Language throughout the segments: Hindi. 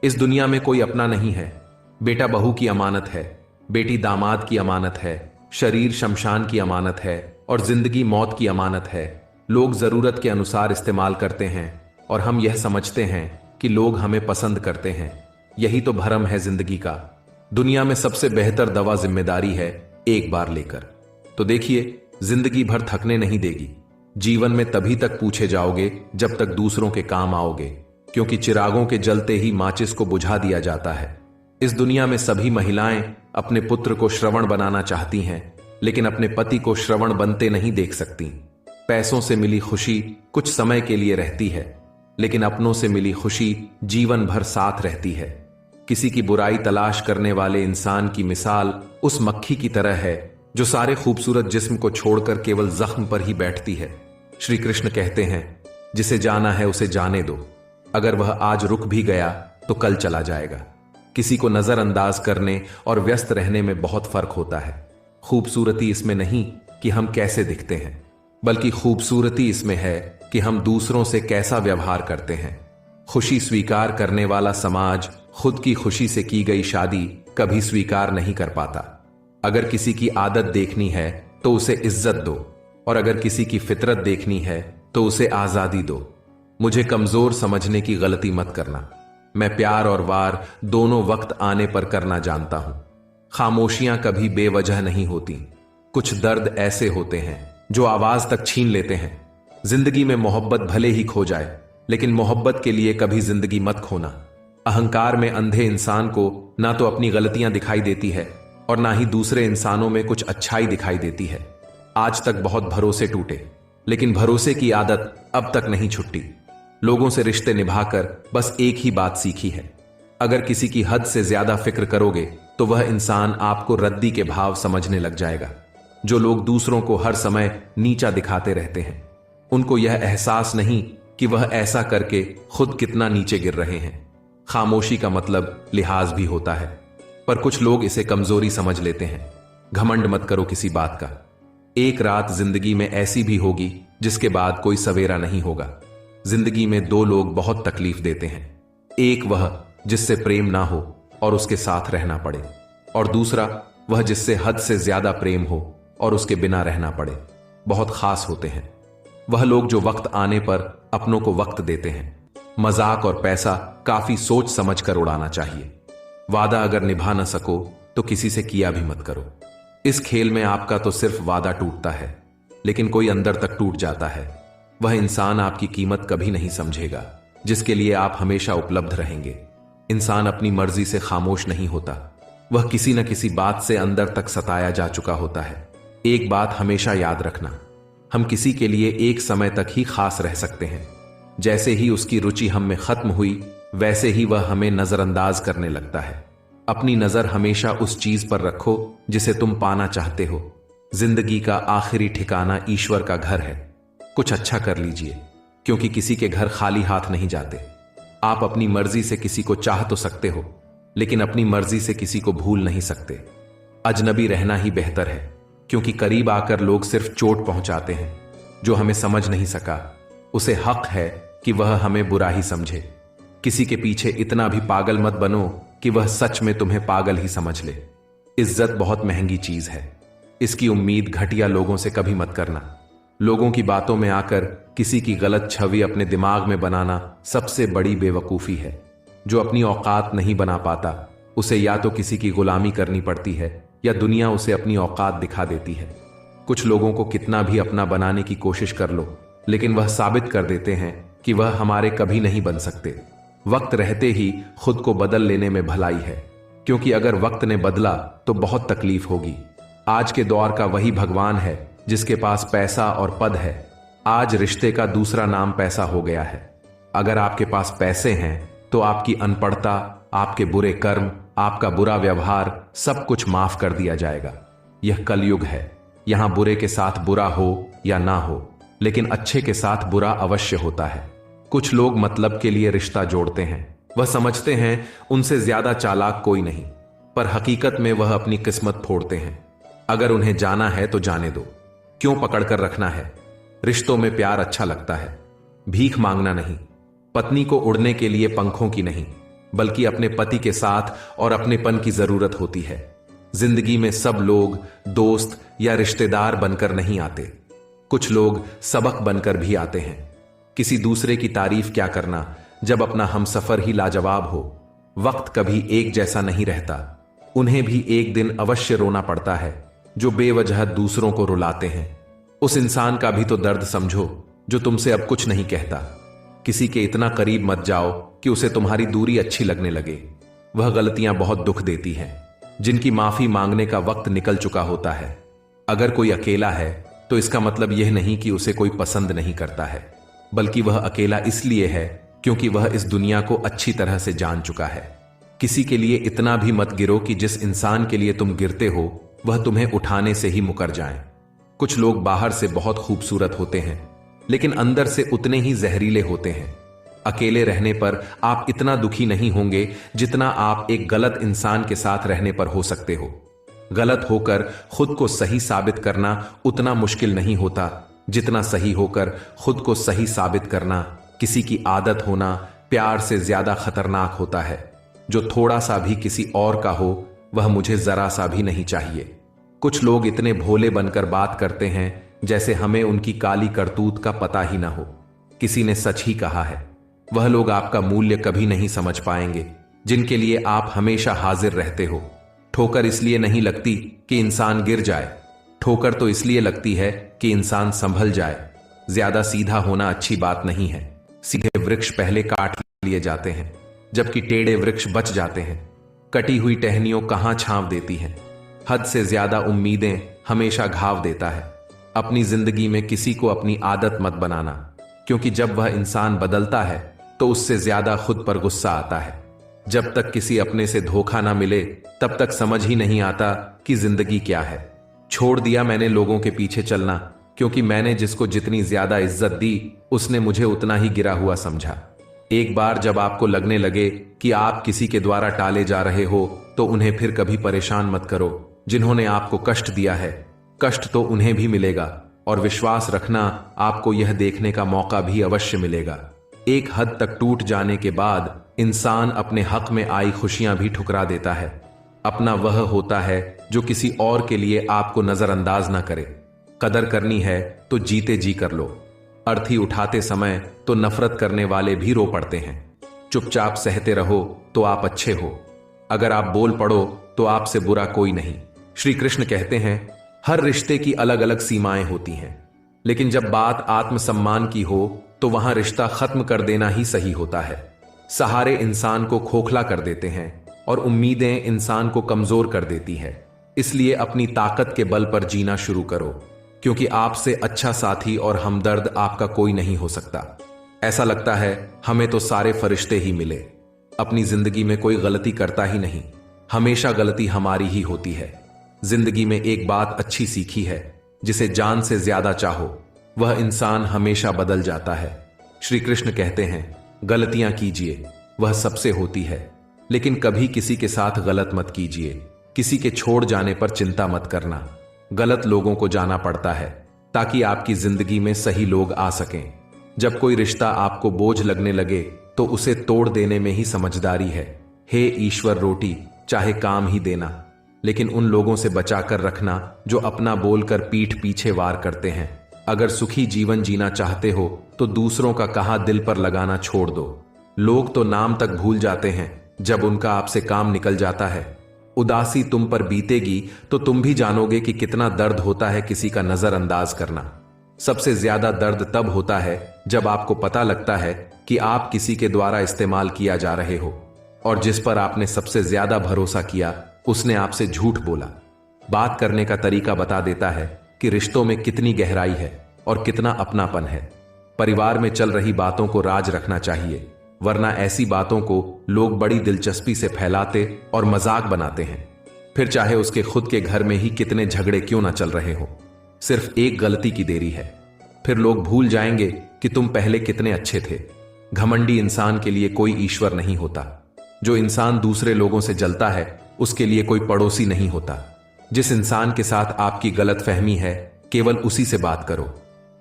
इस दुनिया में कोई अपना नहीं है। बेटा बहू की अमानत है, बेटी दामाद की अमानत है, शरीर शमशान की अमानत है और जिंदगी मौत की अमानत है। लोग जरूरत के अनुसार इस्तेमाल करते हैं और हम यह समझते हैं कि लोग हमें पसंद करते हैं। यही तो भरम है जिंदगी का। दुनिया में सबसे बेहतर दवा जिम्मेदारी है, एक बार लेकर। तो देखिए, जिंदगी भर थकने नहीं देगी। जीवन में तभी तक पूछे जाओगे जब तक दूसरों के काम आओगे, क्योंकि चिरागों के जलते ही माचिस को बुझा दिया जाता है। इस दुनिया में सभी महिलाएं अपने पुत्र को श्रवण बनाना चाहती हैं, लेकिन अपने पति को श्रवण बनते नहीं देख सकती। पैसों से मिली खुशी कुछ समय के लिए रहती है, लेकिन अपनों से मिली खुशी जीवन भर साथ रहती है। किसी की बुराई तलाश करने वाले इंसान की मिसाल उस मक्खी की तरह है जो सारे खूबसूरत जिस्म को छोड़कर केवल जख्म पर ही बैठती है। श्री कृष्ण कहते हैं, जिसे जाना है उसे जाने दो। अगर वह आज रुक भी गया तो कल चला जाएगा। किसी को नजरअंदाज करने और व्यस्त रहने में बहुत फर्क होता है। खूबसूरती इसमें नहीं कि हम कैसे दिखते हैं, बल्कि खूबसूरती इसमें है कि हम दूसरों से कैसा व्यवहार करते हैं। खुशी स्वीकार करने वाला समाज खुद की खुशी से की गई शादी कभी स्वीकार नहीं कर पाता। अगर किसी की आदत देखनी है तो उसे इज्जत दो, और अगर किसी की फितरत देखनी है तो उसे आजादी दो। मुझे कमजोर समझने की गलती मत करना। मैं प्यार और वार दोनों वक्त आने पर करना जानता हूं। खामोशियां कभी बेवजह नहीं होती। कुछ दर्द ऐसे होते हैं जो आवाज तक छीन लेते हैं। जिंदगी में मोहब्बत भले ही खो जाए, लेकिन मोहब्बत के लिए कभी जिंदगी मत खोना। अहंकार में अंधे इंसान को ना तो अपनी गलतियां दिखाई देती है और ना ही दूसरे इंसानों में कुछ अच्छाई दिखाई देती है। आज तक बहुत भरोसे टूटे, लेकिन भरोसे की आदत अब तक नहीं छुट्टी। लोगों से रिश्ते निभाकर बस एक ही बात सीखी है, अगर किसी की हद से ज्यादा फिक्र करोगे तो वह इंसान आपको रद्दी के भाव समझने लग जाएगा। जो लोग दूसरों को हर समय नीचा दिखाते रहते हैं, उनको यह एहसास नहीं कि वह ऐसा करके खुद कितना नीचे गिर रहे हैं। खामोशी का मतलब लिहाज भी होता है, पर कुछ लोग इसे कमजोरी समझ लेते हैं। घमंड मत करो किसी बात का। एक रात जिंदगी में ऐसी भी होगी जिसके बाद कोई सवेरा नहीं होगा। जिंदगी में दो लोग बहुत तकलीफ देते हैं। एक वह जिससे प्रेम ना हो और उसके साथ रहना पड़े, और दूसरा वह जिससे हद से ज्यादा प्रेम हो और उसके बिना रहना पड़े। बहुत खास होते हैं वह लोग जो वक्त आने पर अपनों को वक्त देते हैं। मजाक और पैसा काफी सोच समझ कर उड़ाना चाहिए। वादा अगर निभा न सको तो किसी से किया भी मत करो। इस खेल में आपका तो सिर्फ वादा टूटता है, लेकिन कोई अंदर तक टूट जाता है। वह इंसान आपकी कीमत कभी नहीं समझेगा जिसके लिए आप हमेशा उपलब्ध रहेंगे। इंसान अपनी मर्जी से खामोश नहीं होता, वह किसी न किसी बात से अंदर तक सताया जा चुका होता है। एक बात हमेशा याद रखना, हम किसी के लिए एक समय तक ही खास रह सकते हैं। जैसे ही उसकी रुचि हम में खत्म हुई, वैसे ही वह हमें नजरअंदाज करने लगता है। अपनी नजर हमेशा उस चीज पर रखो जिसे तुम पाना चाहते हो। जिंदगी का आखिरी ठिकाना ईश्वर का घर है। कुछ अच्छा कर लीजिए, क्योंकि किसी के घर खाली हाथ नहीं जाते। आप अपनी मर्जी से किसी को चाह तो सकते हो, लेकिन अपनी मर्जी से किसी को भूल नहीं सकते। अजनबी रहना ही बेहतर है, क्योंकि करीब आकर लोग सिर्फ चोट पहुंचाते हैं। जो हमें समझ नहीं सका, उसे हक है कि वह हमें बुरा ही समझे। किसी के पीछे इतना भी पागल मत बनो कि वह सच में तुम्हें पागल ही समझ ले। इज्जत बहुत महंगी चीज है, इसकी उम्मीद घटिया लोगों से कभी मत करना। लोगों की बातों में आकर किसी की गलत छवि अपने दिमाग में बनाना सबसे बड़ी बेवकूफी है। जो अपनी औकात नहीं बना पाता, उसे या तो किसी की गुलामी करनी पड़ती है या दुनिया उसे अपनी औकात दिखा देती है। कुछ लोगों को कितना भी अपना बनाने की कोशिश कर लो, लेकिन वह साबित कर देते हैं कि वह हमारे कभी नहीं बन सकते। वक्त रहते ही खुद को बदल लेने में भलाई है, क्योंकि अगर वक्त ने बदला तो बहुत तकलीफ होगी। आज के दौर का वही भगवान है जिसके पास पैसा और पद है। आज रिश्ते का दूसरा नाम पैसा हो गया है। अगर आपके पास पैसे हैं तो आपकी अनपढ़ता, आपके बुरे कर्म, आपका बुरा व्यवहार, सब कुछ माफ कर दिया जाएगा। यह कलयुग है। यहां बुरे के साथ बुरा हो या ना हो, लेकिन अच्छे के साथ बुरा अवश्य होता है। कुछ लोग मतलब के लिए रिश्ता जोड़ते हैं। वह समझते हैं उनसे ज्यादा चालाक कोई नहीं, पर हकीकत में वह अपनी किस्मत फोड़ते हैं। अगर उन्हें जाना है तो जाने दो, क्यों पकड़कर रखना है। रिश्तों में प्यार अच्छा लगता है, भीख मांगना नहीं। पत्नी को उड़ने के लिए पंखों की नहीं, बल्कि अपने पति के साथ और अपनेपन की जरूरत होती है। जिंदगी में सब लोग दोस्त या रिश्तेदार बनकर नहीं आते, कुछ लोग सबक बनकर भी आते हैं। किसी दूसरे की तारीफ क्या करना जब अपना हमसफर ही लाजवाब हो। वक्त कभी एक जैसा नहीं रहता, उन्हें भी एक दिन अवश्य रोना पड़ता है जो बेवजह दूसरों को रुलाते हैं। उस इंसान का भी तो दर्द समझो जो तुमसे अब कुछ नहीं कहता। किसी के इतना करीब मत जाओ कि उसे तुम्हारी दूरी अच्छी लगने लगे। वह गलतियां बहुत दुख देती हैं जिनकी माफी मांगने का वक्त निकल चुका होता है। अगर कोई अकेला है तो इसका मतलब यह नहीं कि उसे कोई पसंद नहीं करता है, बल्कि वह अकेला इसलिए है क्योंकि वह इस दुनिया को अच्छी तरह से जान चुका है। किसी के लिए इतना भी मत गिरो कि जिस इंसान के लिए तुम गिरते हो वह तुम्हें उठाने से ही मुकर जाए। कुछ लोग बाहर से बहुत खूबसूरत होते हैं लेकिन अंदर से उतने ही जहरीले होते हैं। अकेले रहने पर आप इतना दुखी नहीं होंगे जितना आप एक गलत इंसान के साथ रहने पर हो सकते हो। गलत होकर खुद को सही साबित करना उतना मुश्किल नहीं होता जितना सही होकर खुद को सही साबित करना किसी की आदत होना प्यार से ज्यादा खतरनाक होता है। जो थोड़ा सा भी किसी और का हो वह मुझे जरा सा भी नहीं चाहिए। कुछ लोग इतने भोले बनकर बात करते हैं जैसे हमें उनकी काली करतूत का पता ही ना हो। किसी ने सच ही कहा है, वह लोग आपका मूल्य कभी नहीं समझ पाएंगे जिनके लिए आप हमेशा हाजिर रहते हो। ठोकर इसलिए नहीं लगती कि इंसान गिर जाए, ठोकर तो इसलिए लगती है कि इंसान संभल जाए। ज्यादा सीधा होना अच्छी बात नहीं है। सीधे वृक्ष पहले काट लिए जाते हैं जबकि टेढ़े वृक्ष बच जाते हैं। कटी हुई टहनियों कहां छांव देती हैं। हद से ज्यादा उम्मीदें हमेशा घाव देता है। अपनी जिंदगी में किसी को अपनी आदत मत बनाना, क्योंकि जब वह इंसान बदलता है तो उससे ज्यादा खुद पर गुस्सा आता है। जब तक किसी अपने से धोखा ना मिले तब तक समझ ही नहीं आता कि जिंदगी क्या है। छोड़ दिया मैंने लोगों के पीछे चलना, क्योंकि मैंने जिसको जितनी ज्यादा इज्जत दी उसने मुझे उतना ही गिरा हुआ समझा। एक बार जब आपको लगने लगे कि आप किसी के द्वारा टाले जा रहे हो तो उन्हें फिर कभी परेशान मत करो। जिन्होंने आपको कष्ट दिया है, कष्ट तो उन्हें भी मिलेगा, और विश्वास रखना आपको यह देखने का मौका भी अवश्य मिलेगा। एक हद तक टूट जाने के बाद इंसान अपने हक में आई खुशियां भी ठुकरा देता है। अपना वह होता है जो किसी और के लिए आपको नजरअंदाज ना करे। कदर करनी है तो जीते जी कर लो। अर्थी उठाते समय तो नफरत करने वाले भी रो पड़ते हैं। चुपचाप सहते रहो तो आप अच्छे हो। अगर आप बोल पड़ो तो आपसे बुरा कोई नहीं। श्री कृष्ण कहते हैं, हर रिश्ते की अलग अलग सीमाएं होती हैं, लेकिन जब बात आत्मसम्मान की हो तो वहां रिश्ता खत्म कर देना ही सही होता है। सहारे इंसान को खोखला कर देते हैं और उम्मीदें इंसान को कमजोर कर देती है। इसलिए अपनी ताकत के बल पर जीना शुरू करो, क्योंकि आपसे अच्छा साथी और हमदर्द आपका कोई नहीं हो सकता। ऐसा लगता है हमें तो सारे फरिश्ते ही मिले। अपनी जिंदगी में कोई गलती करता ही नहीं, हमेशा गलती हमारी ही होती है। जिंदगी में एक बात अच्छी सीखी है, जिसे जान से ज्यादा चाहो वह इंसान हमेशा बदल जाता है। श्री कृष्ण कहते हैं, गलतियां कीजिए, वह सबसे होती है, लेकिन कभी किसी के साथ गलत मत कीजिए। किसी के छोड़ जाने पर चिंता मत करना। गलत लोगों को जाना पड़ता है ताकि आपकी जिंदगी में सही लोग आ सकें। जब कोई रिश्ता आपको बोझ लगने लगे तो उसे तोड़ देने में ही समझदारी है। हे ईश्वर, रोटी चाहे काम ही देना, लेकिन उन लोगों से बचाकर रखना जो अपना बोलकर पीठ पीछे वार करते हैं। अगर सुखी जीवन जीना चाहते हो तो दूसरों का कहा दिल पर लगाना छोड़ दो। लोग तो नाम तक भूल जाते हैं जब उनका आपसे काम निकल जाता है। उदासी तुम पर बीतेगी तो तुम भी जानोगे कि कितना दर्द होता है किसी का नजरअंदाज करना। सबसे ज्यादा दर्द तब होता है जब आपको पता लगता है कि आप किसी के द्वारा इस्तेमाल किया जा रहे हो, और जिस पर आपने सबसे ज्यादा भरोसा किया उसने आपसे झूठ बोला। बात करने का तरीका बता देता है कि रिश्तों में कितनी गहराई है और कितना अपनापन है। परिवार में चल रही बातों को राज रखना चाहिए, वरना ऐसी बातों को लोग बड़ी दिलचस्पी से फैलाते और मजाक बनाते हैं। फिर चाहे उसके खुद के घर में ही कितने झगड़े क्यों ना चल रहे हो, सिर्फ एक गलती की देरी है। फिर लोग भूल जाएंगे कि तुम पहले कितने अच्छे थे। घमंडी इंसान के लिए कोई ईश्वर नहीं होता। जो इंसान दूसरे लोगों से जलता है उसके लिए कोई पड़ोसी नहीं होता। जिस इंसान के साथ आपकी गलतफहमी है केवल उसी से बात करो।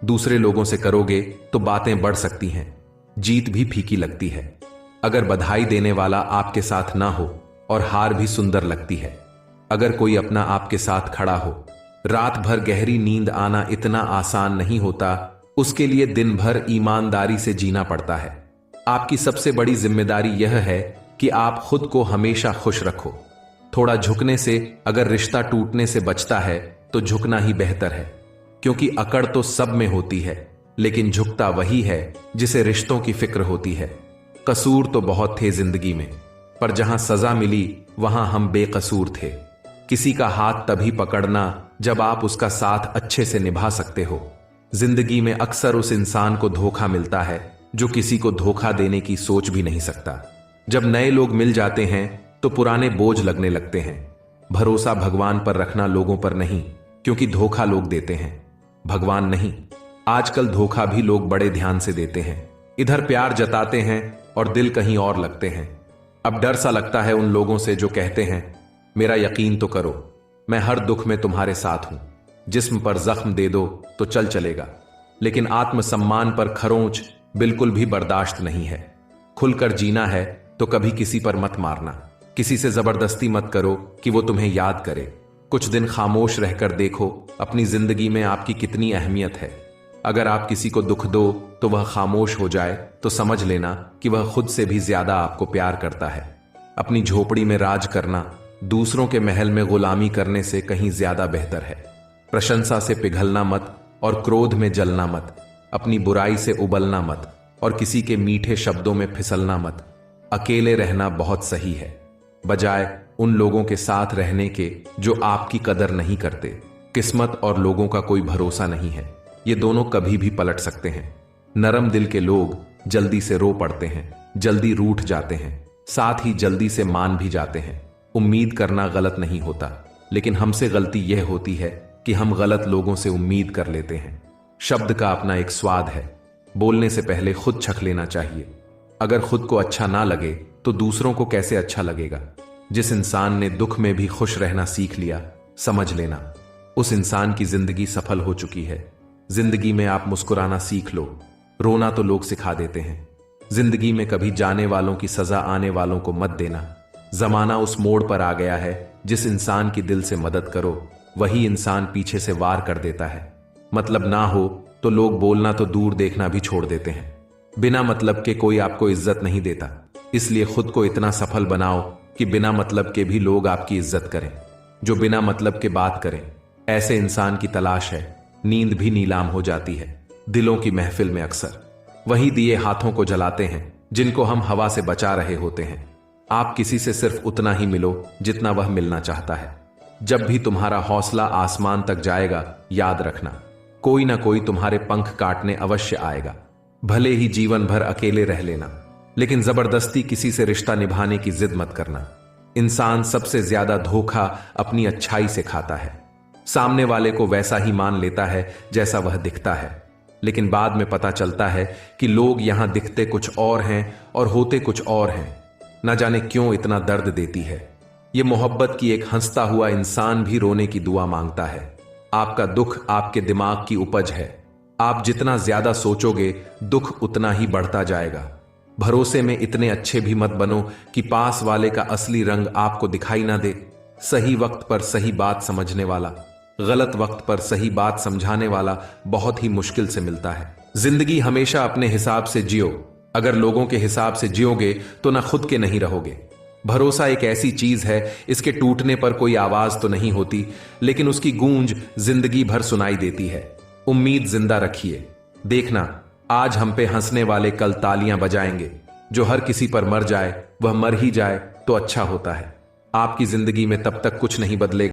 दूसरे लोगों से करोगे तो बातें बढ़ सकती हैं, जीत भी फीकी लगती है। अगर बधाई देने वाला आपके साथ ना हो और हार भी सुंदर लगती है। अगर कोई अपना आपके साथ खड़ा हो। रात भर गहरी नींद आना इतना आसान नहीं होता, उसके लिए दिन भर ईमानदारी से जीना पड़ता है। आपकी सबसे बड़ी जिम्मेदारी यह है कि आप खुद को हमेशा खुश रखो। थोड़ा झुकने से अगर रिश्ता टूटने से बचता है तो झुकना ही बेहतर है, क्योंकि अकड़ तो सब में होती है, लेकिन झुकता वही है जिसे रिश्तों की फिक्र होती है। कसूर तो बहुत थे जिंदगी में, पर जहां सजा मिली वहां हम बेकसूर थे। किसी का हाथ तभी पकड़ना जब आप उसका साथ अच्छे से निभा सकते हो। जिंदगी में अक्सर उस इंसान को धोखा मिलता है जो किसी को धोखा देने की सोच भी नहीं सकता। जब नए लोग मिल जाते हैं तो पुराने बोझ लगने लगते हैं। भरोसा भगवान पर रखना, लोगों पर नहीं, क्योंकि धोखा लोग देते हैं, भगवान नहीं। आजकल धोखा भी लोग बड़े ध्यान से देते हैं। इधर प्यार जताते हैं और दिल कहीं और लगते हैं। अब डर सा लगता है उन लोगों से जो कहते हैं मेरा यकीन तो करो, मैं हर दुख में तुम्हारे साथ हूं। जिस्म पर जख्म दे दो तो चल चलेगा, लेकिन आत्मसम्मान पर खरोंच बिल्कुल भी बर्दाश्त नहीं है। खुलकर जीना है तो कभी किसी पर मत मारना। किसी से जबरदस्ती मत करो कि वो तुम्हें याद करे। कुछ दिन खामोश रहकर देखो अपनी जिंदगी में आपकी कितनी अहमियत है। अगर आप किसी को दुख दो तो वह खामोश हो जाए तो समझ लेना कि वह खुद से भी ज्यादा आपको प्यार करता है। अपनी झोपड़ी में राज करना दूसरों के महल में गुलामी करने से कहीं ज्यादा बेहतर है। प्रशंसा से पिघलना मत और क्रोध में जलना मत। अपनी बुराई से उबलना मत और किसी के मीठे शब्दों में फिसलना मत। अकेले रहना बहुत सही है, बजाय उन लोगों के साथ रहने के जो आपकी कदर नहीं करते। किस्मत और लोगों का कोई भरोसा नहीं है, ये दोनों कभी भी पलट सकते हैं। नरम दिल के लोग जल्दी से रो पड़ते हैं, जल्दी रूठ जाते हैं, साथ ही जल्दी से मान भी जाते हैं। उम्मीद करना गलत नहीं होता, लेकिन हमसे गलती यह होती है कि हम गलत लोगों से उम्मीद कर लेते हैं। शब्द का अपना एक स्वाद है, बोलने से पहले खुद छक लेना चाहिए। अगर खुद को अच्छा ना लगे तो दूसरों को कैसे अच्छा लगेगा। जिस इंसान ने दुख में भी खुश रहना सीख लिया, समझ लेना उस इंसान की जिंदगी सफल हो चुकी है। जिंदगी में आप मुस्कुराना सीख लो, रोना तो लोग सिखा देते हैं। जिंदगी में कभी जाने वालों की सजा आने वालों को मत देना। जमाना उस मोड़ पर आ गया है, जिस इंसान की दिल से मदद करो वही इंसान पीछे से वार कर देता है। मतलब ना हो तो लोग बोलना तो दूर देखना भी छोड़ देते हैं। बिना मतलब के कोई आपको इज्जत नहीं देता, इसलिए खुद को इतना सफल बनाओ कि बिना मतलब के भी लोग आपकी इज्जत करें। जो बिना मतलब के बात करें, ऐसे इंसान की तलाश है। नींद भी नीलाम हो जाती है दिलों की महफिल में। अक्सर वही दिए हाथों को जलाते हैं जिनको हम हवा से बचा रहे होते हैं। आप किसी से सिर्फ उतना ही मिलो जितना वह मिलना चाहता है। जब भी तुम्हारा हौसला आसमान तक जाएगा, याद रखना कोई ना कोई तुम्हारे पंख काटने अवश्य आएगा। भले ही जीवन भर अकेले रह लेना, लेकिन जबरदस्ती किसी से रिश्ता निभाने की जिद मत करना। इंसान सबसे ज्यादा धोखा अपनी अच्छाई से खाता है। सामने वाले को वैसा ही मान लेता है जैसा वह दिखता है, लेकिन बाद में पता चलता है कि लोग यहां दिखते कुछ और हैं और होते कुछ और हैं। न जाने क्यों इतना दर्द देती है ये मोहब्बत की एक हंसता हुआ इंसान भी रोने की दुआ मांगता है। आपका दुख आपके दिमाग की उपज है। आप जितना ज्यादा सोचोगे दुख उतना ही बढ़ता जाएगा। भरोसे में इतने अच्छे भी मत बनो कि पास वाले का असली रंग आपको दिखाई ना दे। सही वक्त पर सही बात समझने वाला, गलत वक्त पर सही बात समझाने वाला बहुत ही मुश्किल से मिलता है। जिंदगी हमेशा अपने हिसाब से जियो। अगर लोगों के हिसाब से जियोगे तो ना खुद के नहीं रहोगे। भरोसा एक ऐसी चीज है, इसके टूटने पर कोई आवाज तो नहीं होती, लेकिन उसकी गूंज जिंदगी भर सुनाई देती है। उम्मीद जिंदा रखिए। देखना आज हम पे हंसने वाले कल तालियां बजाएंगे। जो हर किसी पर मर जाए वह मर ही जाए तो अच्छा होता है। आपकी जिंदगी में तब तक कुछ नहीं बदलेगा